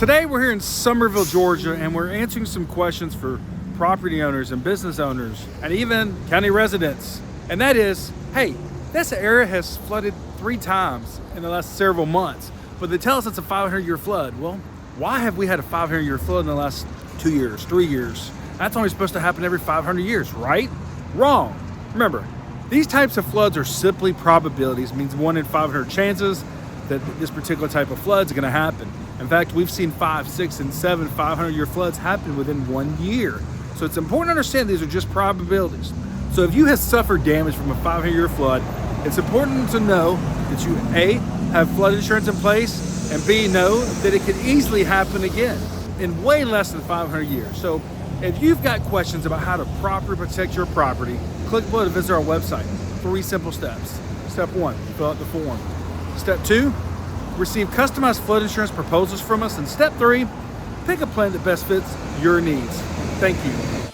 Today we're here in Summerville, Georgia, and we're answering some questions for property owners and business owners and even county residents. And that is, hey, this area has flooded 3 times in the last several months, but they tell us it's a 500-year flood. Well, why have we had a 500-year flood in the last 2 years, 3 years? That's only supposed to happen every 500 years, right? Wrong. Remember, these types of floods are simply probabilities, means 1 in 500 chances that this particular type of flood is going to happen. In fact, we've seen 5, 6, and 7 500-year floods happen within 1 year. So it's important to understand these are just probabilities. So if you have suffered damage from a 500-year flood, it's important to know that you A, have flood insurance in place, and B, know that it could easily happen again in way less than 500 years. So if you've got questions about how to properly protect your property, click below to visit our website. 3 simple steps. Step 1, fill out the form. Step 2, receive customized flood insurance proposals from us. And step 3, pick a plan that best fits your needs. Thank you.